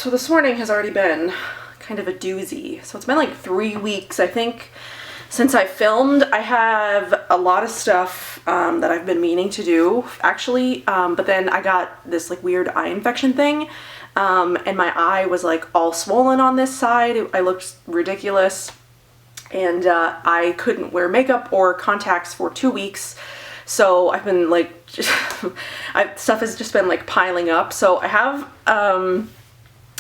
So this morning has already been kind of a doozy. So it's been like 3 weeks, I think, since I filmed. I have a lot of stuff that I've been meaning to do, actually, but then I got this like weird eye infection thing, and my eye was like all swollen on this side. I looked ridiculous, and I couldn't wear makeup or contacts for 2 weeks. So I've been like, stuff has just been like piling up. So I have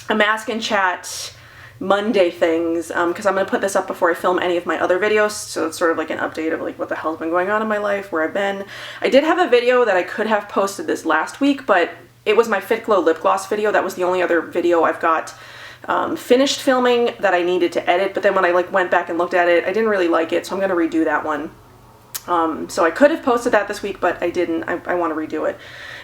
a mask and chat Monday things, because I'm going to put this up before I film any of my other videos, so it's sort of like an update of like what the hell's been going on in my life, where I've been. I did have a video that I could have posted this last week, but it was my Fit Glow lip gloss video. That was the only other video I've got finished filming that I needed to edit, but then when I like went back and looked at it, I didn't really like it, so I'm going to redo that one. So I could have posted that this week, but I didn't. I want to redo it.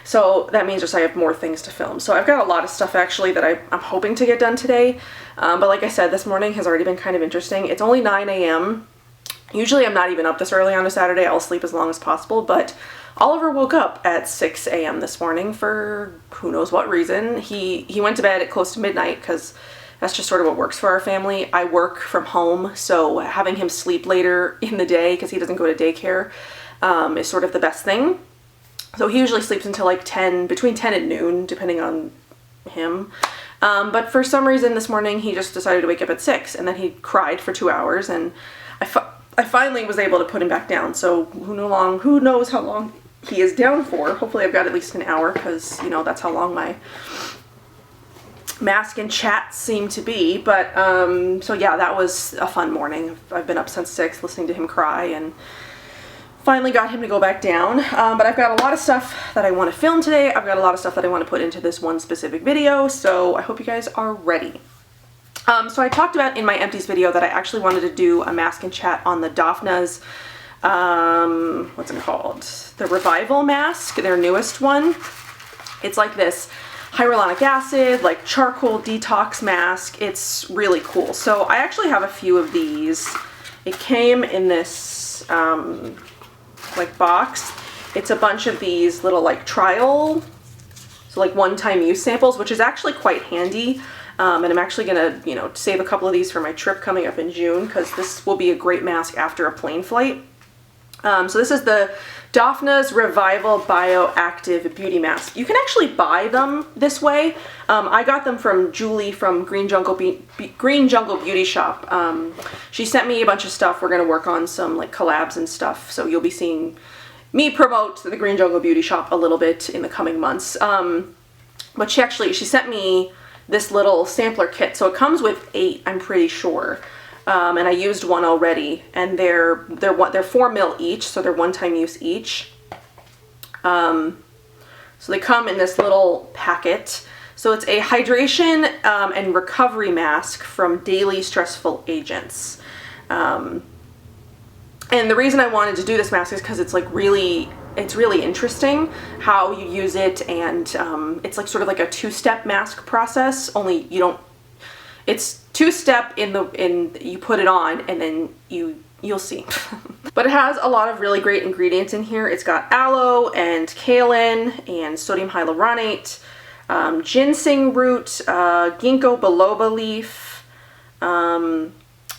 So that means just I have more things to film. So I've got a lot of stuff actually that I'm hoping to get done today. But like I said, this morning has already been kind of interesting. It's only 9 a.m. Usually I'm not even up this early on a Saturday. I'll sleep as long as possible. But Oliver woke up at 6 a.m. this morning for who knows what reason. He went to bed at close to midnight because that's just sort of what works for our family. I work from home, so having him sleep later in the day because he doesn't go to daycare is sort of the best thing. So he usually sleeps until like 10, between 10 and noon, depending on him. But for some reason this morning he just decided to wake up at 6, and then he cried for 2 hours, and I finally was able to put him back down. So who knows how long he is down for. Hopefully I've got at least an hour, because you know that's how long my mask and chat seem to be. But so yeah, that was a fun morning. I've been up since 6 listening to him cry, and finally got him to go back down. But I've got a lot of stuff that I want to film today. I've got a lot of stuff that I want to put into this one specific video, so I hope you guys are ready. So I talked about in my empties video that I actually wanted to do a mask and chat on the Dafna's, what's it called? The Revival mask, their newest one. It's like this hyaluronic acid, like charcoal detox mask. It's really cool. So I actually have a few of these. It came in this like box. It's a bunch of these little like trial, so like one-time use samples, which is actually quite handy. And I'm actually gonna, you know, save a couple of these for my trip coming up in June, because this will be a great mask after a plane flight. So this is the Dafna's Revival Bioactive Beauty Mask. You can actually buy them this way. I got them from Julie from Green Jungle Beauty Shop. She sent me a bunch of stuff. We're gonna work on some like collabs and stuff, so you'll be seeing me promote the Green Jungle Beauty Shop a little bit in the coming months. But she sent me this little sampler kit, so it comes with 8, I'm pretty sure. And I used one already, and they're 4 ml each, so they're one-time use each. So they come in this little packet. So it's a hydration and recovery mask from Daily Stressful Agents. And the reason I wanted to do this mask is because it's like it's really interesting how you use it, and it's like sort of like a 2-step mask process, only it's 2-step you put it on and then you'll see. But it has a lot of really great ingredients in here. It's got aloe and kaolin and sodium hyaluronate, ginseng root, ginkgo biloba leaf,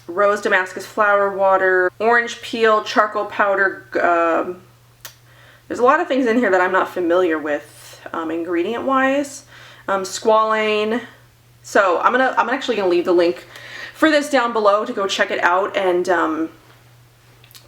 rose Damascus flower water, orange peel, charcoal powder. There's a lot of things in here that I'm not familiar with ingredient wise. Squalane. So I'm actually gonna leave the link for this down below to go check it out, and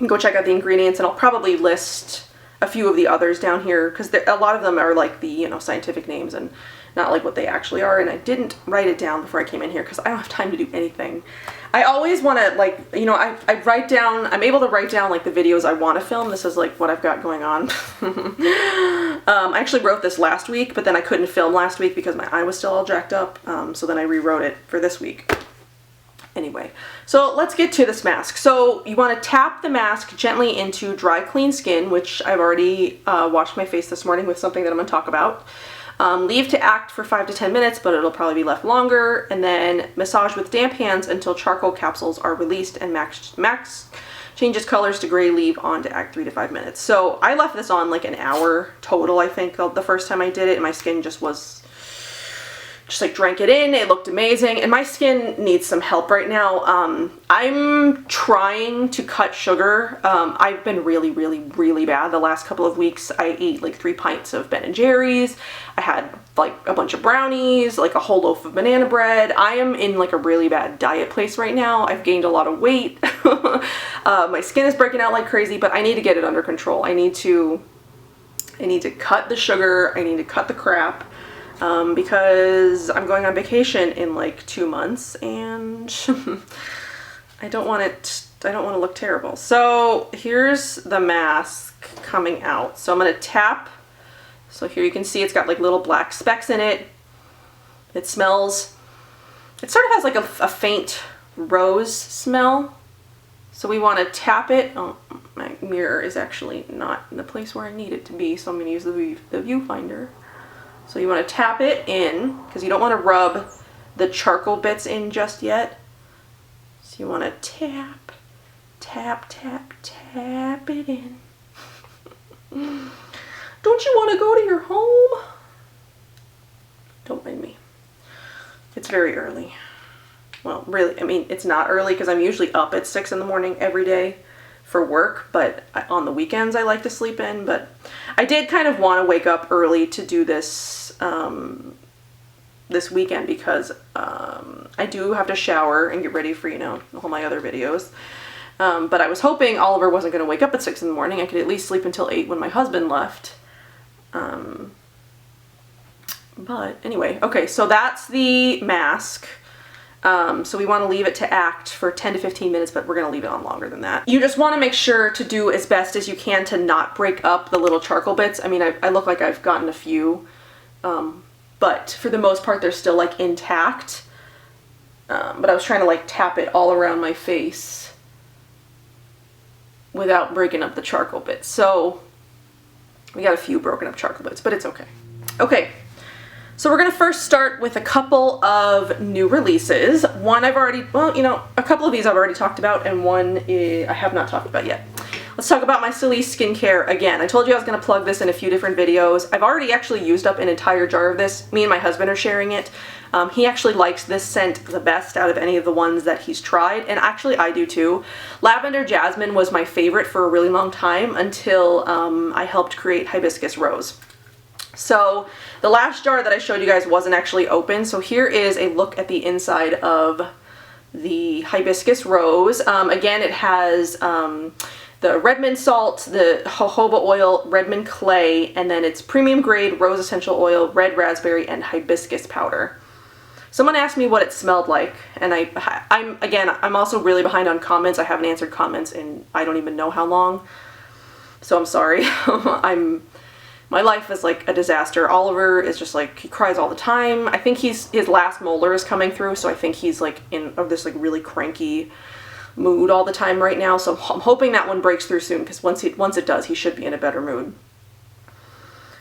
go check out the ingredients, and I'll probably list a few of the others down here, because a lot of them are like the, you know, scientific names and not like what they actually are, and I didn't write it down before I came in here because I don't have time to do anything. I always want to, like, you know, I'm able to write down like the videos I want to film. This is like what I've got going on. I actually wrote this last week, but then I couldn't film last week because my eye was still all jacked up, so then I rewrote it for this week. Anyway, so let's get to this mask. So you want to tap the mask gently into dry, clean skin, which I've already washed my face this morning with something that I'm going to talk about. Leave to act for 5 to 10 minutes, but it'll probably be left longer, and then massage with damp hands until charcoal capsules are released and max changes colors to gray. Leave on to act 3 to 5 minutes. So I left this on like an hour total, I think, the first time I did it, and my skin just was just like drank it in. It looked amazing, and my skin needs some help right now. I'm trying to cut sugar. I've been really bad the last couple of weeks. I ate like 3 pints of Ben & Jerry's. I had like a bunch of brownies, like a whole loaf of banana bread. I am in like a really bad diet place right now. I've gained a lot of weight. My skin is breaking out like crazy, but I need to get it under control. I need to cut the sugar. I need to cut the crap. Because I'm going on vacation in like 2 months, and I don't want to look terrible. So here's the mask coming out. So I'm going to tap. So here you can see it's got like little black specks in it. It smells, it sort of has like a faint rose smell. So we want to tap it. Oh, my mirror is actually not in the place where I need it to be, so I'm going to use the viewfinder. So you want to tap it in, because you don't want to rub the charcoal bits in just yet. So you want to tap, tap, tap, tap it in. Don't you want to go to your home? Don't mind me. It's very early. Well, really, I mean, it's not early because I'm usually up at 6 in the morning every day for work, but on the weekends I like to sleep in. But I did kind of want to wake up early to do this this weekend, because I do have to shower and get ready for, you know, all my other videos. But I was hoping Oliver wasn't going to wake up at 6 in the morning. I could at least sleep until 8 when my husband left. But anyway, okay, so that's the mask. So we want to leave it to act for 10 to 15 minutes, but we're going to leave it on longer than that. You just want to make sure to do as best as you can to not break up the little charcoal bits. I mean, I look like I've gotten a few, but for the most part, they're still like intact. But I was trying to like tap it all around my face without breaking up the charcoal bits. So we got a few broken up charcoal bits, but it's okay. Okay. So we're going to first start with a couple of new releases. One I've already, well, you know, a couple of these I've already talked about, and one I have not talked about yet. Let's talk about my Salis skincare again. I told you I was going to plug this in a few different videos. I've already actually used up an entire jar of this. Me and my husband are sharing it. He actually likes this scent the best out of any of the ones that he's tried, and actually I do too. Lavender Jasmine was my favorite for a really long time until I helped create Hibiscus Rose. So the last jar that I showed you guys wasn't actually open, so here is a look at the inside of the Hibiscus Rose. Again, it has the Redmond salt, the jojoba oil, Redmond clay, and then it's premium grade rose essential oil, red raspberry, and hibiscus powder. Someone asked me what it smelled like, and I'm also really behind on comments. I haven't answered comments in I don't even know how long, so I'm sorry. My life is like a disaster. Oliver is just like, he cries all the time. I think his last molar is coming through, so I think he's like in this like really cranky mood all the time right now. So I'm hoping that one breaks through soon, because once it does, he should be in a better mood.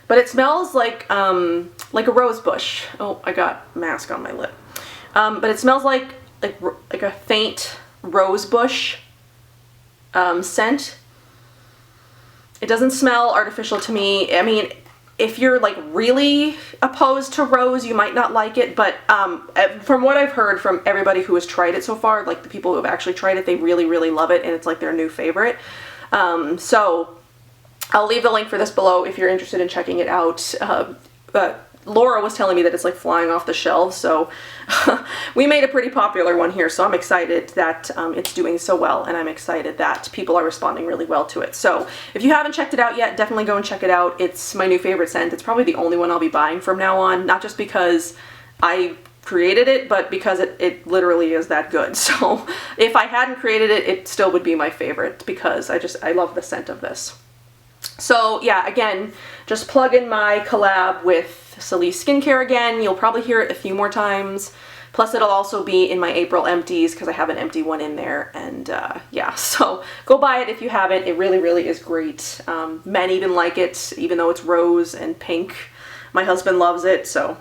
But it smells like a rose bush. Oh, I got mask on my lip. But it smells like a faint rose bush scent. It doesn't smell artificial to me. I mean, if you're like really opposed to rose, you might not like it, but from what I've heard from everybody who has tried it so far, like the people who have actually tried it, they really love it, and it's like their new favorite. So I'll leave the link for this below if you're interested in checking it out. Laura was telling me that it's like flying off the shelves, so we made a pretty popular one here, so I'm excited that it's doing so well, and I'm excited that people are responding really well to it. So if you haven't checked it out yet, definitely go and check it out. It's my new favorite scent. It's probably the only one I'll be buying from now on, not just because I created it, but because it literally is that good. So if I hadn't created it, it still would be my favorite, because I love the scent of this. So yeah, again, just plug in my collab with Salis Skincare again. You'll probably hear it a few more times. Plus it'll also be in my April empties, because I have an empty one in there. And yeah, so go buy it if you haven't. It really is great. Men even like it, even though it's rose and pink. My husband loves it, so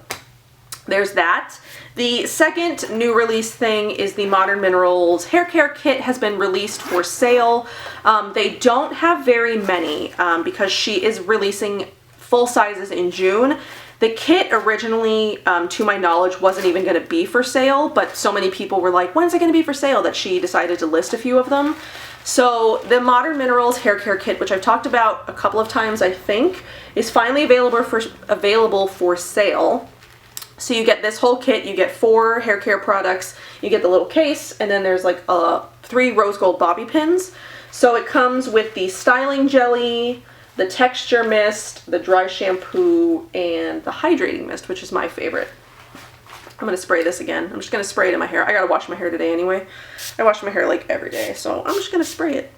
there's that. The second new release thing is the Modern Minerals hair care kit has been released for sale. They don't have very many because she is releasing full sizes in June. The kit originally, to my knowledge, wasn't even going to be for sale, but so many people were like, when's it going to be for sale, that she decided to list a few of them. So the Modern Minerals hair care kit, which I've talked about a couple of times, I think, is finally available for sale. So you get this whole kit, you get 4 hair care products, you get the little case, and then there's like 3 rose gold bobby pins. So it comes with the styling jelly, the texture mist, the dry shampoo, and the hydrating mist, which is my favorite. I'm going to spray this again. I'm just going to spray it in my hair. I got to wash my hair today anyway. I wash my hair like every day, so I'm just going to spray it.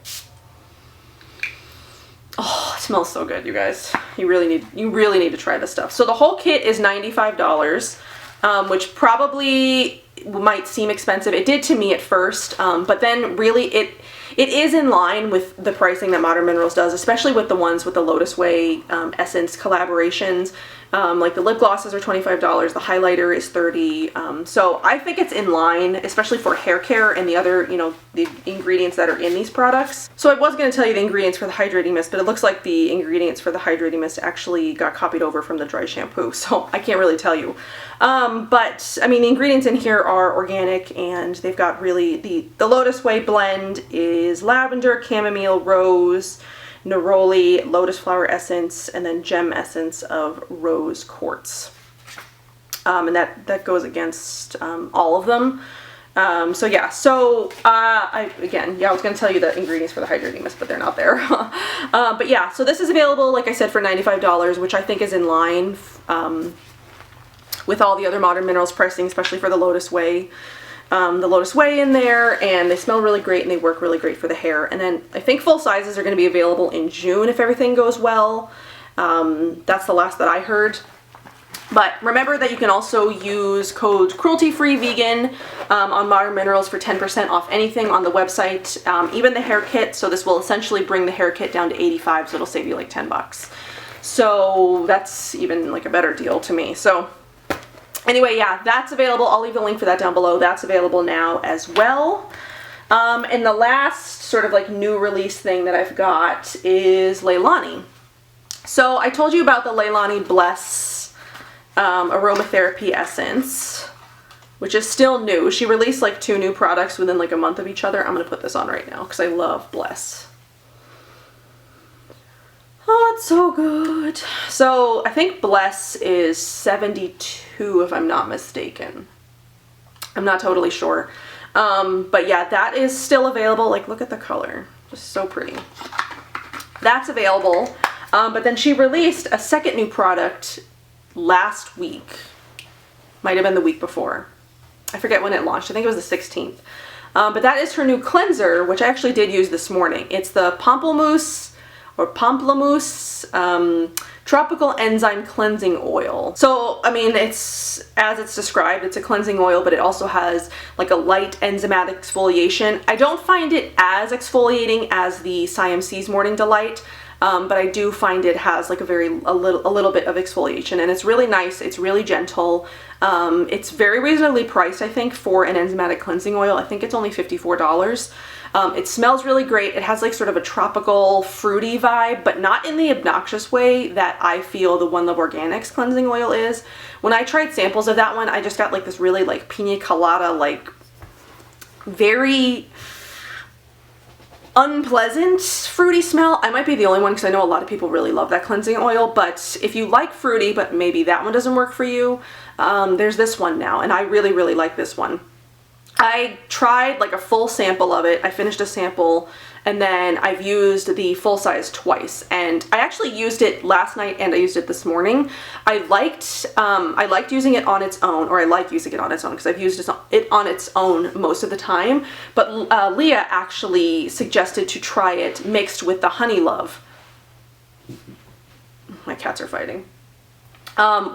Oh, it smells so good, you guys. You really need to try this stuff. So the whole kit is $95, which probably might seem expensive. It did to me at first, but then really it is in line with the pricing that Modern Minerals does, especially with the ones with the Lotus Way Essence collaborations. Like the lip glosses are $25, the highlighter is $30. So I think it's in line, especially for hair care and the other, you know, the ingredients that are in these products. So I was going to tell you the ingredients for the hydrating mist, but it looks like the ingredients for the hydrating mist actually got copied over from the dry shampoo, so I can't really tell you. But I mean, the ingredients in here are organic, and they've got really the Lotus Way blend is lavender, chamomile, rose, neroli, lotus flower essence, and then gem essence of rose quartz. And that goes against all of them. So yeah, so I was going to tell you the ingredients for the hydrating mist, but they're not there. But yeah, so this is available, like I said, for $95, which I think is in line with all the other Modern Minerals pricing, especially for the Lotus Way. The Lotus Way in there, and they smell really great and they work really great for the hair. And then I think full sizes are going to be available in June if everything goes well. That's the last that I heard. But remember that you can also use code cruelty-free-vegan on Modern Minerals for 10% off anything on the website, even the hair kit. So this will essentially bring the hair kit down to $85, so it'll save you like $10. So that's even like a better deal to me. So anyway, yeah, that's available. I'll leave the link for that down below. That's available now as well. And the last sort of like new release thing that I've got is Leilani. So I told you about the Leilani Bless aromatherapy essence, which is still new. She released like 2 new products within like a month of each other. I'm going to put this on right now because I love Bless. Oh, it's so good. So I think Bless is 72 if I'm not mistaken. I'm not totally sure. But yeah, that is still available. Like, look at the color. Just so pretty. That's available. But then she released a second new product last week. Might have been the week before. I forget when it launched. I think it was the 16th. But that is her new cleanser, which I actually did use this morning. It's the Pamplemousse Tropical Enzyme Cleansing Oil. So, I mean, it's, as it's described, it's a cleansing oil, but it also has like a light enzymatic exfoliation. I don't find it as exfoliating as the Siam Sea's Morning Delight, but I do find it has like a little bit of exfoliation, and it's really nice. It's really gentle. It's very reasonably priced, I think, for an enzymatic cleansing oil. I think it's only $54. It smells really great. It has like sort of a tropical fruity vibe, but not in the obnoxious way that I feel the One Love Organics cleansing oil is. When I tried samples of that one, I just got like this really like pina colada, like very unpleasant fruity smell. I might be the only one because I know a lot of people really love that cleansing oil, but if you like fruity but maybe that one doesn't work for you, there's this one now, and I really, really like this one. I tried like a full sample of it. I finished a sample, and then I've used the full size twice, and I actually used it last night and I used it this morning. I liked using it on its own, or I like using it on its own because I've used it on its own most of the time, but Leah actually suggested to try it mixed with the Honey Love. My cats are fighting.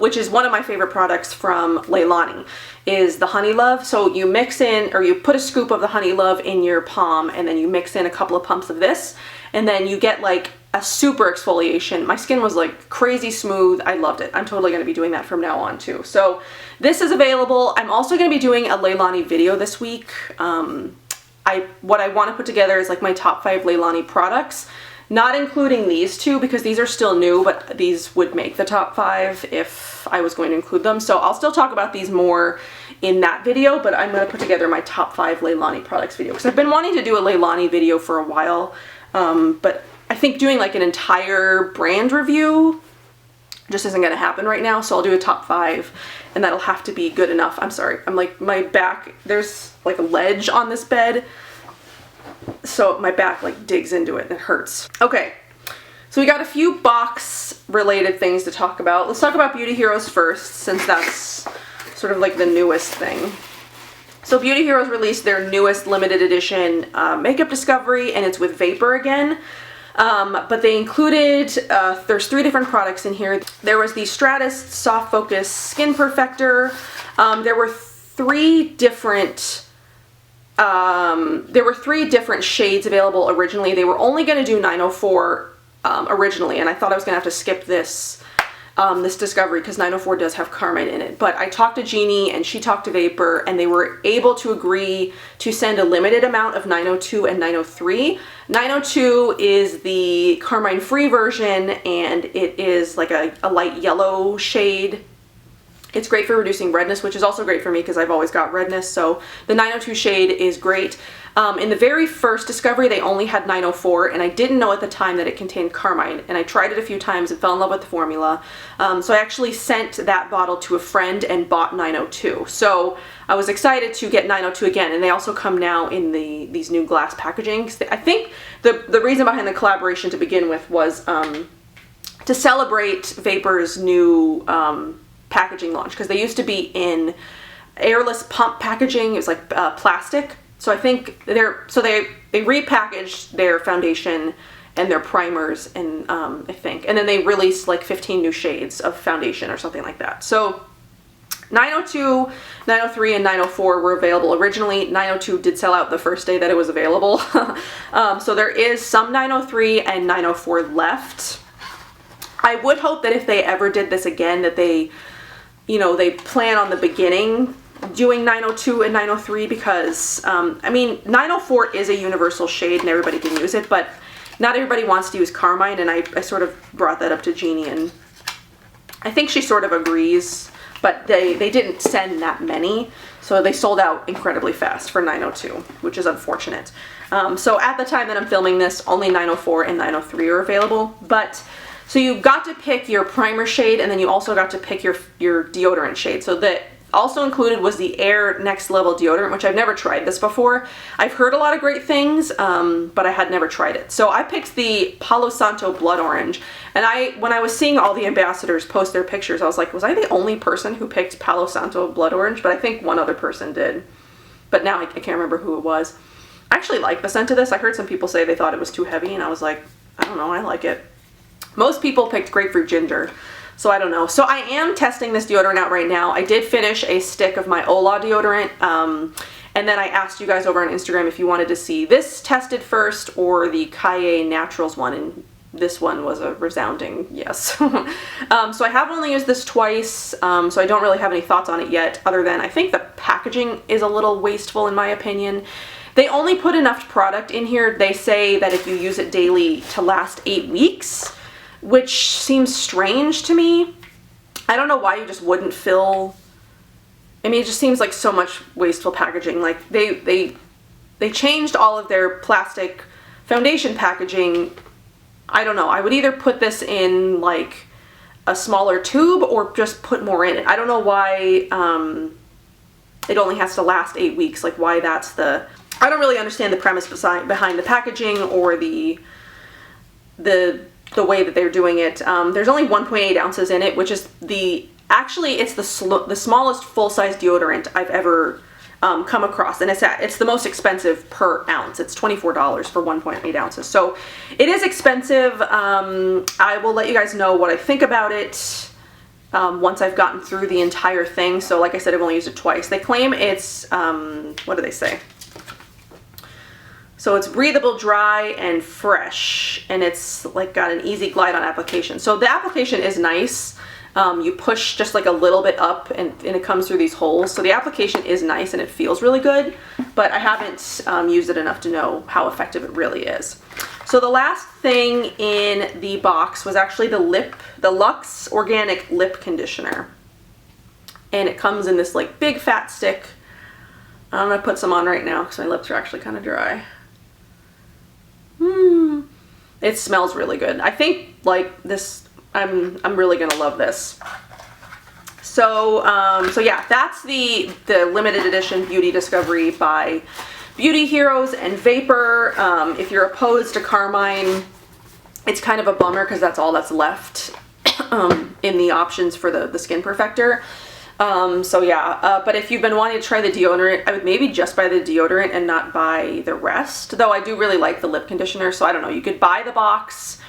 Which is one of my favorite products from Leilani, is the Honey Love. So you mix in, or you put a scoop of the Honey Love in your palm, and then you mix in a couple of pumps of this, and then you get like a super exfoliation. My skin was like crazy smooth. I loved it. I'm totally going to be doing that from now on too. So this is available. I'm also going to be doing a Leilani video this week. What I want to put together is like my top 5 Leilani products. not including these two because these are still new, but these would make the top 5 if I was going to include them. So I'll still talk about these more in that video, but I'm going to put together my top 5 Leilani products video because I've been wanting to do a Leilani video for a while, but I think doing like an entire brand review just isn't going to happen right now. So I'll do a top 5 and that'll have to be good enough. I'm sorry, I'm like, my back, there's like a ledge on this bed, so my back like digs into it and it hurts. Okay, so we got a few box related things to talk about. Let's talk about Beauty Heroes first, since that's sort of like the newest thing. So Beauty Heroes released their newest limited edition makeup discovery, and it's with Vapor again. But they included, there's 3 different products in here. There was the Stratus Soft Focus Skin Perfector. There were 3 different shades available originally. They were only going to do 904 originally, and I thought I was going to have to skip this this discovery because 904 does have carmine in it. But I talked to Jeannie and she talked to Vapor, and they were able to agree to send a limited amount of 902 and 903. 902 is the carmine free version, and it is like a light yellow shade. It's great for reducing redness, which is also great for me because I've always got redness, so the 902 shade is great. In the very first discovery, they only had 904, and I didn't know at the time that it contained carmine, and I tried it a few times and fell in love with the formula. So I actually sent that bottle to a friend and bought 902. So I was excited to get 902 again, and they also come now in these new glass packaging. I think the reason behind the collaboration to begin with was to celebrate Vapor's new packaging launch, because they used to be in airless pump packaging. It was like plastic. So I think they repackaged their foundation and their primers, and I think, and then they released like 15 new shades of foundation or something like that. So 902, 903, and 904 were available originally. 902 did sell out the first day that it was available. So there is some 903 and 904 left. I would hope that if they ever did this again, that they plan on the beginning doing 902 and 903, because I mean, 904 is a universal shade and everybody can use it, but not everybody wants to use carmine, and I sort of brought that up to Jeannie, and I think she sort of agrees, but they didn't send that many, so they sold out incredibly fast for 902, which is unfortunate. So at the time that I'm filming this, only 904 and 903 are available, but so you got to pick your primer shade, and then you also got to pick your deodorant shade. So that also included was the Air Next Level deodorant, which I've never tried this before. I've heard a lot of great things, but I had never tried it. So I picked the Palo Santo Blood Orange, and when I was seeing all the ambassadors post their pictures, I was like, was I the only person who picked Palo Santo Blood Orange? But I think one other person did, but now I can't remember who it was. I actually like the scent of this. I heard some people say they thought it was too heavy, and I was like, I don't know, I like it. Most people picked Grapefruit Ginger, so I don't know. So I am testing this deodorant out right now. I did finish a stick of my Ola deodorant, and then I asked you guys over on Instagram if you wanted to see this tested first or the Kaye Naturals one, and this one was a resounding yes. So I have only used this twice, so I don't really have any thoughts on it yet, other than I think the packaging is a little wasteful in my opinion. They only put enough product in here. They say that if you use it daily to last 8 weeks, which seems strange to me. I don't know why you just wouldn't fill. I mean, it just seems like so much wasteful packaging. Like they changed all of their plastic foundation packaging. I don't know. I would either put this in like a smaller tube or just put more in it. I don't know why it only has to last 8 weeks. Like why that's the. I don't really understand the premise behind the packaging or the way that they're doing it. There's only 1.8 ounces in it, which is actually it's the smallest full-size deodorant I've ever come across, and it's the most expensive per ounce. It's $24 for 1.8 ounces, so it is expensive. I will let you guys know what I think about it once I've gotten through the entire thing. So like I said, I've only used it twice. They claim it's what do they say? So it's breathable, dry, and fresh, and it's like got an easy glide on application. So the application is nice. You push just like a little bit up and it comes through these holes. So the application is nice and it feels really good, but I haven't used it enough to know how effective it really is. So the last thing in the box was actually the Luxe Organic Lip Conditioner. And it comes in this like big fat stick. I'm gonna put some on right now because my lips are actually kind of dry. It smells really good. I think like this, I'm really gonna love this. So so yeah, that's the limited edition Beauty Discovery by Beauty Heroes and Vapor. If you're opposed to Carmine, it's kind of a bummer because that's all that's left in the options for the Skin Perfector. So yeah, but if you've been wanting to try the deodorant, I would maybe just buy the deodorant and not buy the rest. Though I do really like the lip conditioner, so I don't know. You could buy the box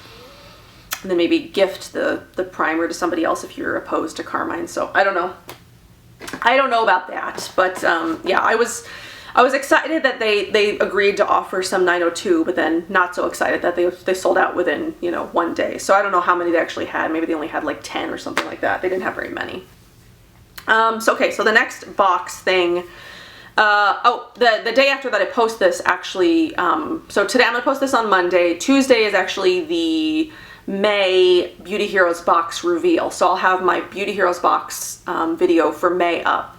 and then maybe gift the primer to somebody else if you're opposed to Carmine. So I don't know. I don't know about that, but yeah, I was excited that they agreed to offer some 902, but then not so excited that they sold out within, you know, one day. So I don't know how many they actually had. Maybe they only had like 10 or something like that. They didn't have very many. Okay, so the next box thing, the day after that I post this actually, so today I'm gonna post this on Monday. Tuesday is actually the May Beauty Heroes box reveal. So I'll have my Beauty Heroes box video for May up.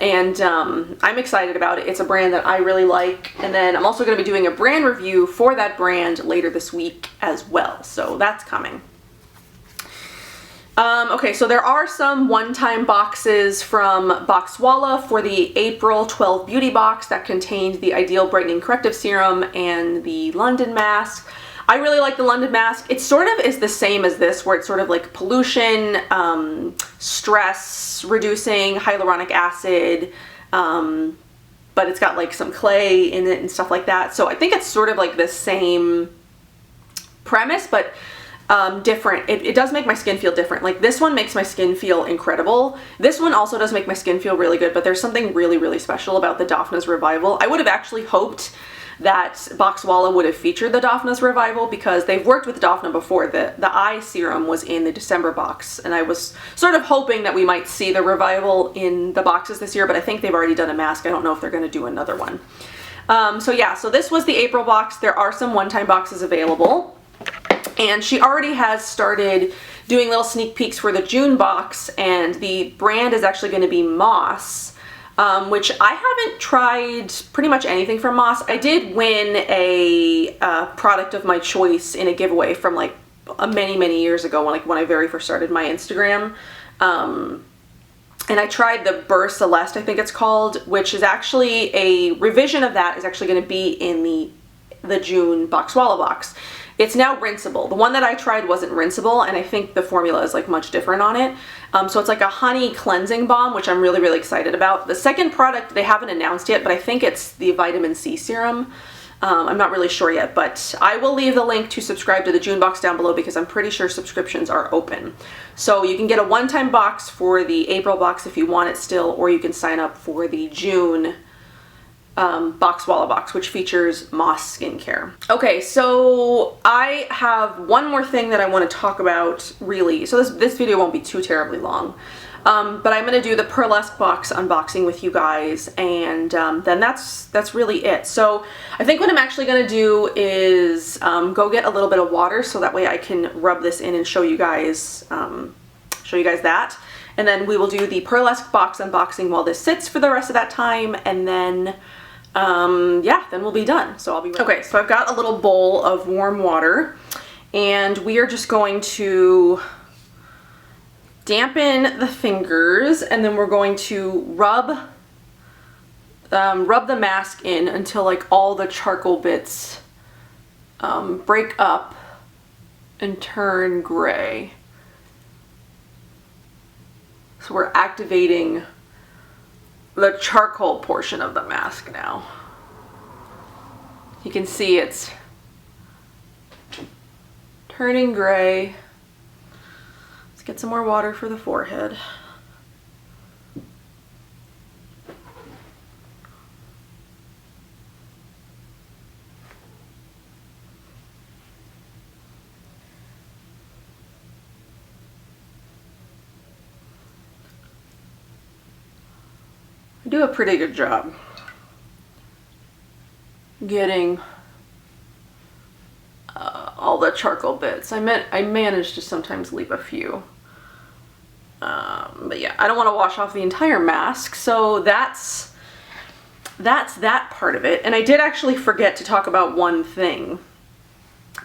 And I'm excited about it. It's a brand that I really like. And then I'm also gonna be doing a brand review for that brand later this week as well. So that's coming. Okay, so there are some one-time boxes from Boxwala for the April 12 beauty box that contained the Ideal Brightening Corrective Serum and the London Mask. I really like the London Mask. It sort of is the same as this, where it's sort of like pollution, stress reducing, hyaluronic acid, but it's got like some clay in it and stuff like that. So I think it's sort of like the same premise, but different. It does make my skin feel different. Like this one makes my skin feel incredible. This one also does make my skin feel really good, but there's something really, really special about the Dafna's Revival. I would have actually hoped that Boxwala would have featured the Dafna's Revival because they've worked with Dafna before. The eye serum was in the December box, and I was sort of hoping that we might see the Revival in the boxes this year, but I think they've already done a mask. I don't know if they're going to do another one. So yeah, so this was the April box. There are some one-time boxes available. And she already has started doing little sneak peeks for the June box, and the brand is actually going to be Moss, which I haven't tried pretty much anything from Moss. I did win a product of my choice in a giveaway from like many, many years ago when I very first started my Instagram. And I tried the Burr Celeste, I think it's called, which is actually a revision of that, is actually going to be in the June Boxwala box. It's now rinseable. The one that I tried wasn't rinseable, and I think the formula is like much different on it. So it's like a honey cleansing balm, which I'm really, really excited about. The second product they haven't announced yet, but I think it's the vitamin C serum. I'm not really sure yet, but I will leave the link to subscribe to the June box down below because I'm pretty sure subscriptions are open. So you can get a one-time box for the April box if you want it still, or you can sign up for the June Boxwala box, which features Moss skincare. Okay, so I have one more thing that I want to talk about, really. So this video won't be too terribly long, but I'm going to do the Pearlesque box unboxing with you guys, and then that's really it. So I think what I'm actually going to do is go get a little bit of water so that way I can rub this in and show you guys that. And then we will do the Pearlesque box unboxing while this sits for the rest of that time, and then yeah, then we'll be done. So I'll be ready. Okay, so I've got a little bowl of warm water, and we are just going to dampen the fingers, and then we're going to rub the mask in until like all the charcoal bits break up and turn gray. So we're activating the charcoal portion of the mask now. You can see it's turning gray. Let's get some more water for the forehead. Do a pretty good job getting all the charcoal bits. I managed to sometimes leave a few. But yeah, I don't want to wash off the entire mask, so that's that part of it. And I did actually forget to talk about one thing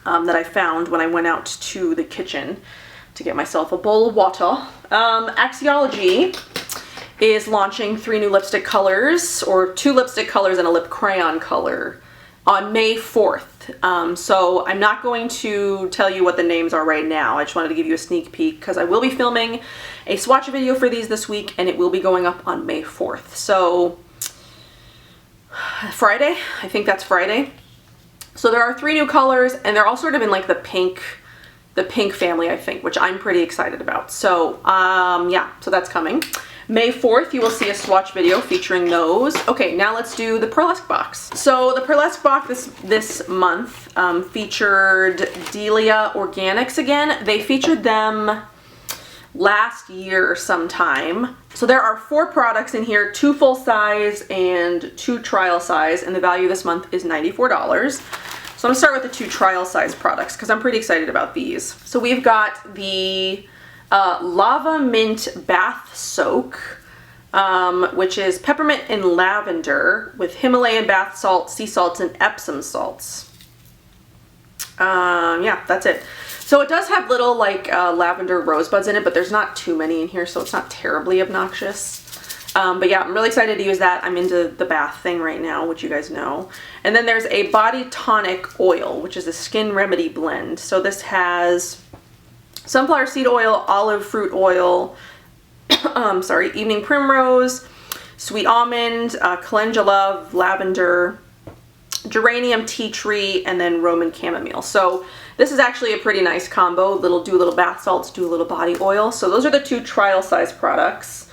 that I found when I went out to the kitchen to get myself a bowl of water. Axiology is launching 3 new lipstick colors, or 2 lipstick colors and a lip crayon color on May 4th. So I'm not going to tell you what the names are right now. I just wanted to give you a sneak peek because I will be filming a swatch video for these this week, and it will be going up on May 4th. So Friday, I think that's Friday. So there are 3 new colors, and they're all sort of in like the pink family, I think, which I'm pretty excited about. So yeah, so that's coming. May 4th, you will see a swatch video featuring those. Okay, now let's do the Pearlesque box. So the Pearlesque box this month featured Delia Organics again. They featured them last year sometime. So there are 4 products in here, 2 full size and 2 trial size, and the value this month is $94. So I'm gonna start with the 2 trial size products because I'm pretty excited about these. So we've got the Lava Mint Bath Soak, which is peppermint and lavender with Himalayan bath salts, sea salts, and Epsom salts. Yeah, that's it. So it does have little like lavender rosebuds in it, but there's not too many in here, so it's not terribly obnoxious. But yeah, I'm really excited to use that. I'm into the bath thing right now, which you guys know. And then there's a body tonic oil, which is a skin remedy blend. So this has sunflower seed oil, olive fruit oil, sorry, evening primrose, sweet almond, calendula, lavender, geranium, tea tree, and then Roman chamomile. So this is actually a pretty nice combo. Do a little bath salts, do a little body oil. So those are the 2 trial size products.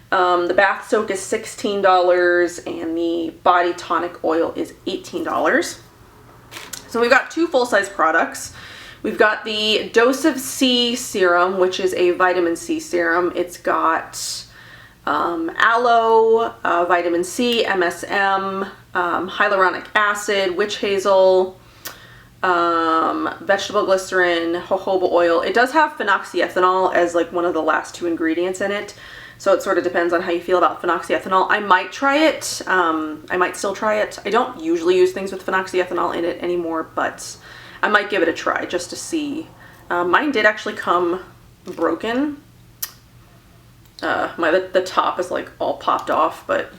The bath soak is $16 and the body tonic oil is $18. So we've got 2 full size products. We've got the Dose of C serum, which is a vitamin C serum. It's got aloe, vitamin C, MSM, hyaluronic acid, witch hazel, vegetable glycerin, jojoba oil. It does have phenoxyethanol as like one of the last 2 ingredients in it. So it sort of depends on how you feel about phenoxyethanol. I might try it. I might still try it. I don't usually use things with phenoxyethanol in it anymore, but I might give it a try just to see. Mine did actually come broken. The top is like all popped off, but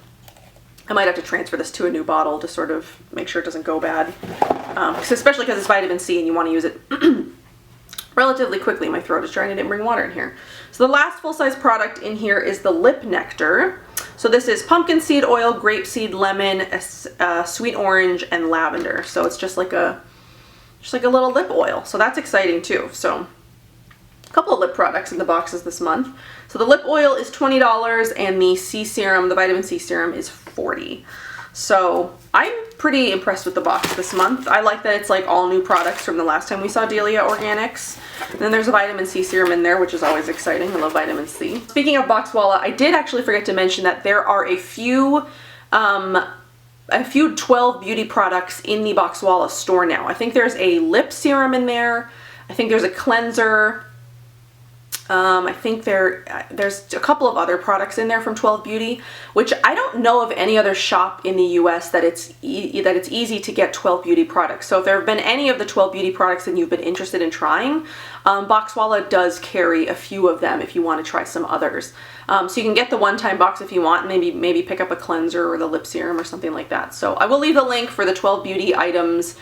I might have to transfer this to a new bottle to sort of make sure it doesn't go bad. Especially because it's vitamin C and you want to use it relatively quickly. My throat is dry and I didn't bring water in here. So the last full-size product in here is the Lip Nectar. So this is pumpkin seed oil, grapeseed, lemon, sweet orange, and lavender. So it's just like a little lip oil. So that's exciting too. So a couple of lip products in the boxes this month. So the lip oil is $20 and the C serum, the vitamin C serum, is $40. So I'm pretty impressed with the box this month. I like that it's like all new products from the last time we saw Delia Organics. And then there's a vitamin C serum in there, which is always exciting. I love vitamin C. Speaking of Boxwala, I did actually forget to mention that there are a few 12 beauty products in the Boxwala store now. I think there's a lip serum in there. I think there's a cleanser. I think there's a couple of other products in there from 12 Beauty, which I don't know of any other shop in the US that it's easy to get 12 Beauty products. So if there have been any of the 12 Beauty products that you've been interested in trying, Boxwala does carry a few of them if you want to try some others. So you can get the one-time box if you want, maybe pick up a cleanser or the lip serum or something like that. So I will leave the link for the 12 Beauty items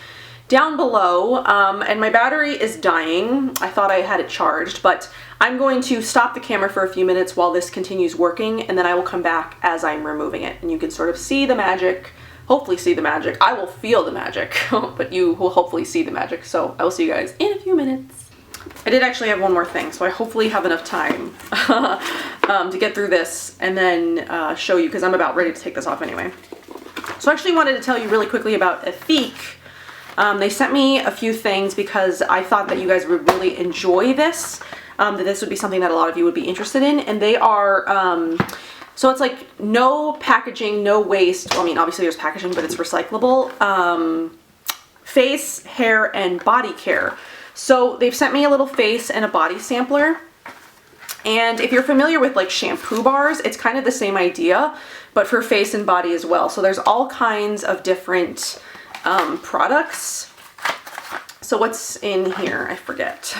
down below, and my battery is dying. I thought I had it charged, but I'm going to stop the camera for a few minutes while this continues working, and then I will come back as I'm removing it, and you can sort of see the magic, hopefully see the magic. I will feel the magic, but you will hopefully see the magic, so I will see you guys in a few minutes. I did actually have one more thing, so I hopefully have enough time to get through this and then show you, because I'm about ready to take this off anyway. So I actually wanted to tell you really quickly about Ethique. They sent me a few things because I thought that you guys would really enjoy this, that this would be something that a lot of you would be interested in, and they are, so it's like no packaging, no waste. Well, I mean, obviously there's packaging, but it's recyclable. face, hair, and body care. So they've sent me a little face and a body sampler. And if you're familiar with like shampoo bars, it's kind of the same idea, but for face and body as well. So there's all kinds of different products. So what's in here? I forget.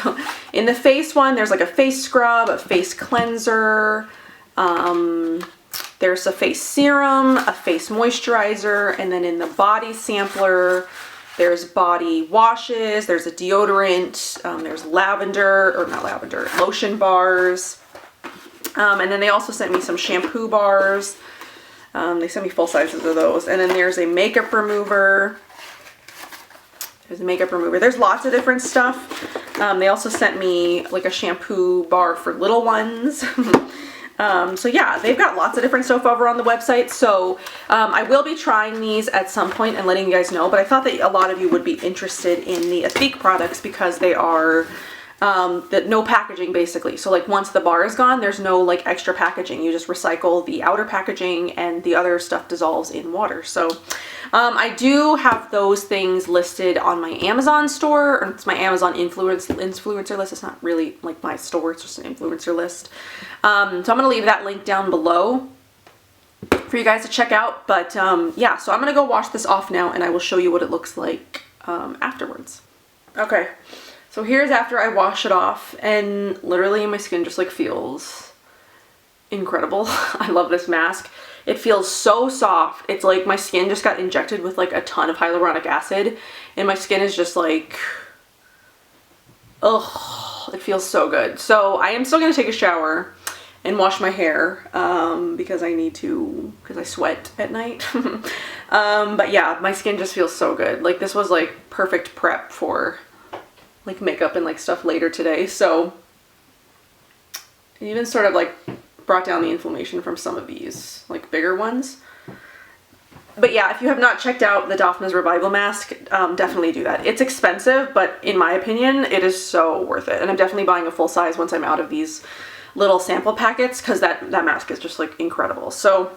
In the face one, there's like a face scrub, a face cleanser, there's a face serum, a face moisturizer, and then in the body sampler, there's body washes, there's a deodorant, there's lavender, or not lavender, lotion bars. And then they also sent me some shampoo bars. They sent me full sizes of those. And then there's a makeup remover. There's a makeup remover. There's lots of different stuff. They also sent me like a shampoo bar for little ones. So yeah, they've got lots of different stuff over on the website. So I will be trying these at some point and letting you guys know, but I thought that a lot of you would be interested in the Ethique products because they are no packaging basically. So like once the bar is gone, there's no like extra packaging. You just recycle the outer packaging and the other stuff dissolves in water. So I do have those things listed on my Amazon store, or it's my Amazon influencer list. It's not really like my store, it's just an influencer list. So I'm going to leave that link down below for you guys to check out. But yeah, so I'm going to go wash this off now and I will show you what it looks like afterwards. Okay, so here's after I wash it off, and literally my skin just like feels incredible. I love this mask. It feels so soft. It's like my skin just got injected with like a ton of hyaluronic acid and my skin is just like, ugh, it feels so good. So I am still gonna take a shower and wash my hair because I need to, because I sweat at night. But yeah, my skin just feels so good. Like this was like perfect prep for like makeup and like stuff later today. So it even sort of like brought down the inflammation from some of these like bigger ones. But yeah, if you have not checked out the Dafna's Revival Mask, definitely do that. It's expensive, but in my opinion, it is so worth it. And I'm definitely buying a full size once I'm out of these little sample packets because that mask is just like incredible. So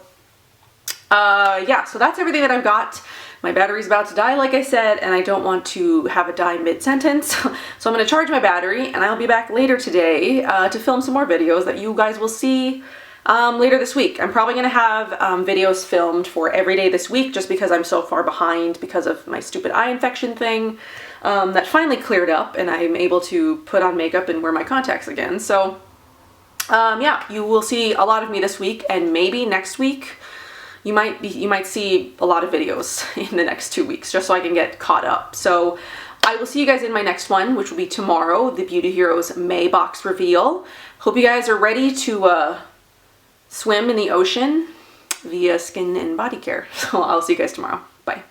yeah, so that's everything that I've got. My battery's about to die, like I said, and I don't want to have it die mid-sentence. So I'm going to charge my battery, and I'll be back later today to film some more videos that you guys will see later this week. I'm probably going to have videos filmed for every day this week just because I'm so far behind because of my stupid eye infection thing that finally cleared up, and I'm able to put on makeup and wear my contacts again. So yeah, you will see a lot of me this week, and maybe next week you might see a lot of videos in the next 2 weeks just so I can get caught up. So I will see you guys in my next one, which will be tomorrow, the Beauty Heroes May box reveal. Hope you guys are ready to swim in the ocean via skin and body care. So I'll see you guys tomorrow.